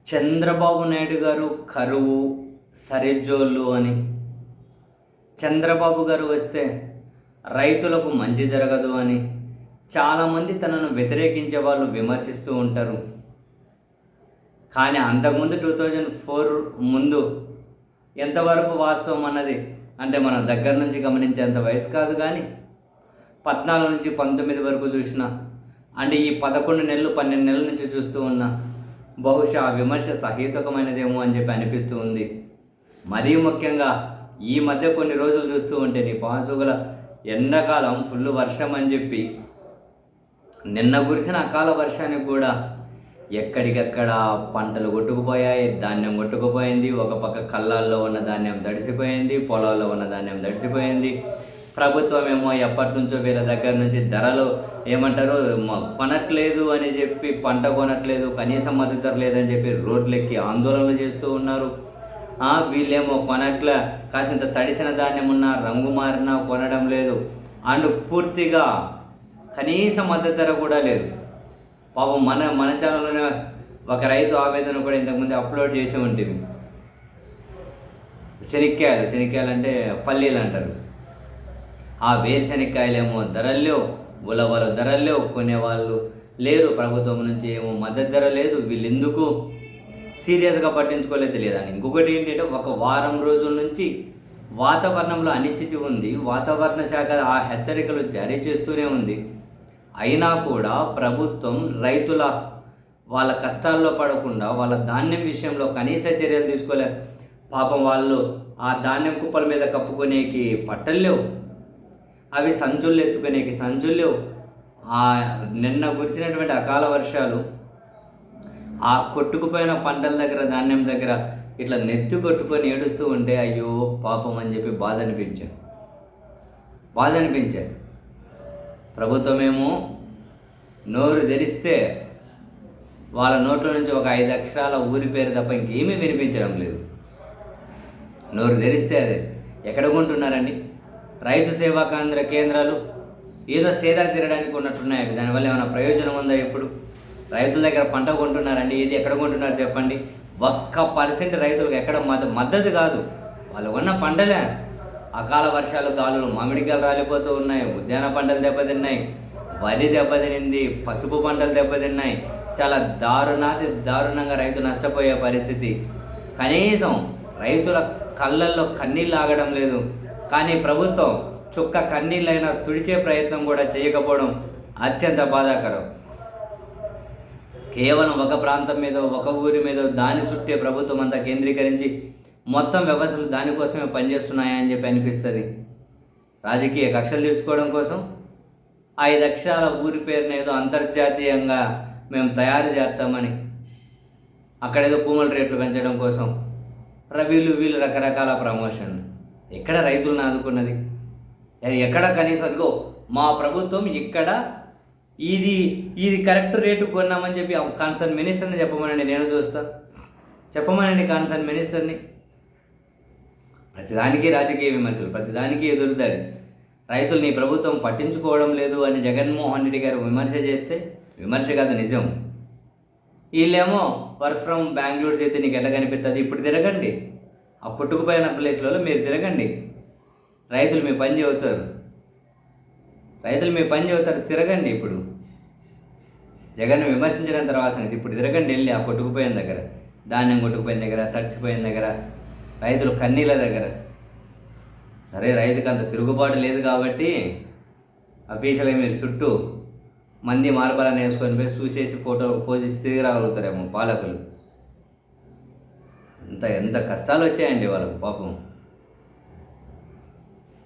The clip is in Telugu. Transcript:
చంద్రబాబు నాయుడు గారు కరువు సరిజోళ్ళు అని. చంద్రబాబు గారు వస్తే రైతులకు మంచి జరగదు అని చాలామంది తనను వ్యతిరేకించే వాళ్ళు విమర్శిస్తూ ఉంటారు. కానీ అంతకుముందు 2004 ముందు ఎంతవరకు వాస్తవం అన్నది అంటే మనం దగ్గర నుంచి గమనించేంత వయసు కాదు, కానీ 14 నుంచి 19 వరకు చూసిన అంటే ఈ 11 నెలలు 12 నెలల నుంచి చూస్తూ ఉన్నా బహుశా ఆ విమర్శ సహేతుకమైనదేమో అని చెప్పి అనిపిస్తూ ఉంది. మరీ ముఖ్యంగా ఈ మధ్య కొన్ని రోజులు చూస్తూ ఉంటే నీ పాసుగుల ఎండాకాలం ఫుల్ వర్షం అని చెప్పి నిన్న కురిసిన అకాల వర్షానికి కూడా ఎక్కడికక్కడ పంటలు కొట్టుకుపోయాయి, ధాన్యం కొట్టుకుపోయింది. ఒక పక్క కళ్ళాల్లో ఉన్న ధాన్యం తడిసిపోయింది, పొలాల్లో ఉన్న ధాన్యం తడిసిపోయింది. ప్రభుత్వం ఏమో ఎప్పటి నుంచో వీళ్ళ దగ్గర నుంచి ధరలు ఏమంటారు కొనట్లేదు అని చెప్పి, పంట కొనట్లేదు, కనీసం మద్దతు ధర లేదని చెప్పి రోడ్లెక్కి ఆందోళనలు చేస్తూ ఉన్నారు. వీళ్ళేమో కొనట్ల, కాసింత తడిసిన ధాన్యం ఉన్నా రంగు మారినా కొనడం లేదు. అండ్ పూర్తిగా కనీస మద్దతు ధర కూడా లేదు. పాపం మన ఛానల్లోనే ఒక రైతు ఆవేదన కూడా ఇంతకుముందు అప్లోడ్ చేసి ఉంటుంది. శనక్కాయలు అంటే పల్లీలు అంటారు. ఆ వేరుశనక్కాయలేమో ధరలు లేవు, ఉలవలు ధరలు లేవు, కొనేవాళ్ళు లేరు. ప్రభుత్వం నుంచి ఏమో మద్దతు ధర లేదు. వీళ్ళు ఎందుకు సీరియస్గా పట్టించుకోలేదు తెలియదండి. ఇంకొకటి ఏంటంటే, ఒక వారం రోజుల నుంచి వాతావరణంలో అనిశ్చితి ఉంది. వాతావరణ శాఖ ఆ హెచ్చరికలు జారీ చేస్తూనే ఉంది. అయినా కూడా ప్రభుత్వం రైతుల వాళ్ళ కష్టాల్లో పడకుండా వాళ్ళ ధాన్యం విషయంలో కనీస చర్యలు తీసుకోలే. పాపం వాళ్ళు ఆ ధాన్యం కుప్పల మీద కప్పుకునేకి పట్టలు లేవు, అవి సంచులు ఎత్తుకునేకి సంచులు లేవు. నిన్న కురిసినటువంటి అకాల వర్షాలు ఆ కొట్టుకుపోయిన పంటల దగ్గర, ధాన్యం దగ్గర ఇట్లా నెత్తి కొట్టుకొని ఏడుస్తూ ఉంటే అయ్యో పాపం అని చెప్పి బాధ అనిపించాయి. ప్రభుత్వమేమో నోరు తెరిస్తే వాళ్ళ నోట్ల నుంచి ఒక 5 అక్షరాల ఊరి పేరు తప్ప ఇంకేమీ వినిపించడం లేదు. నోరు తెరిస్తే అదే. ఎక్కడ కొంటున్నారండి? రైతు సేవా కేంద్రాలు ఏదో సేదా తీరడానికి ఉన్నట్టున్నాయి. దానివల్ల ఏమైనా ప్రయోజనం ఉందా? ఎప్పుడు రైతుల దగ్గర పంట కొంటున్నారండి? ఏది ఎక్కడ కొంటున్నారు చెప్పండి? 1% రైతులకు ఎక్కడ మద్దతు కాదు. వాళ్ళు ఉన్న పంటలే అకాల వర్షాలు, గాలులు, మామిడికాయలు రాలిపోతూ ఉన్నాయి, ఉద్యాన పంటలు దెబ్బతిన్నాయి, వరి దెబ్బతినింది, పసుపు పంటలు దెబ్బతిన్నాయి. చాలా దారుణంగా రైతు నష్టపోయే పరిస్థితి. కనీసం రైతుల కళ్ళల్లో కన్నీళ్ళు ఆగడం లేదు. కానీ ప్రభుత్వం చుక్క కన్నీళ్ళైనా తుడిచే ప్రయత్నం కూడా చేయకపోవడం అత్యంత బాధాకరం. కేవలం ఒక ప్రాంతం మీద, ఒక ఊరి మీద, దాని చుట్టే ప్రభుత్వం అంతా కేంద్రీకరించి మొత్తం వ్యవస్థలు దానికోసమే పనిచేస్తున్నాయని చెప్పి అనిపిస్తుంది. రాజకీయ కక్షలు తీర్చుకోవడం కోసం 5 అక్షరాల ఊరి పేరుని ఏదో అంతర్జాతీయంగా మేము తయారు చేస్తామని, అక్కడేదో భూముల రేట్లు పెంచడం కోసం వీళ్ళు రకరకాల ప్రమోషన్లు. ఎక్కడ రైతులను ఆదుకున్నది? ఎక్కడ కనీసం అదిగో మా ప్రభుత్వం ఇక్కడ ఇది కరెక్ట్ రేటు కొన్నామని చెప్పి కన్సర్న్ మినిస్టర్ని చెప్పమనండి, నేను చూస్తాను. చెప్పమనండి కన్సర్న్ మినిస్టర్ని. ప్రతిదానికి రాజకీయ విమర్శలు, ప్రతిదానికి ఎదురుదాడి. రైతులు నీ ప్రభుత్వం పట్టించుకోవడం లేదు అని జగన్మోహన్ రెడ్డి గారు విమర్శ చేస్తే, విమర్శ కాదు నిజం. వీళ్ళేమో వర్క్ ఫ్రమ్ బెంగళూరు చేస్తే నీకు ఎట్లా కనిపిస్తుంది? ఇప్పుడు తిరగండి, ఆ కొట్టుకుపోయిన ప్లేస్లలో మీరు తిరగండి. రైతులు మీ పని చెబుతారు, తిరగండి. ఇప్పుడు జగన్ విమర్శించిన తర్వాత ఇప్పుడు తిరగండి, వెళ్ళి ఆ కొట్టుకుపోయిన దగ్గర, ధాన్యం కొట్టుకుపోయిన దగ్గర, తడిసిపోయిన దగ్గర, రైతులు కన్నీళ్ళ దగ్గర. సరే, రైతుకు అంత తిరుగుబాటు లేదు కాబట్టి అఫీషియల్గా మీరు చుట్టూ మంది మార్బలని వేసుకొని పోయి చూసేసి ఫోటో పోసేసి తిరిగి రాగలుగుతారేమో పాలకులు. ఎంత కష్టాలు వచ్చాయండి వాళ్ళకు పాపం.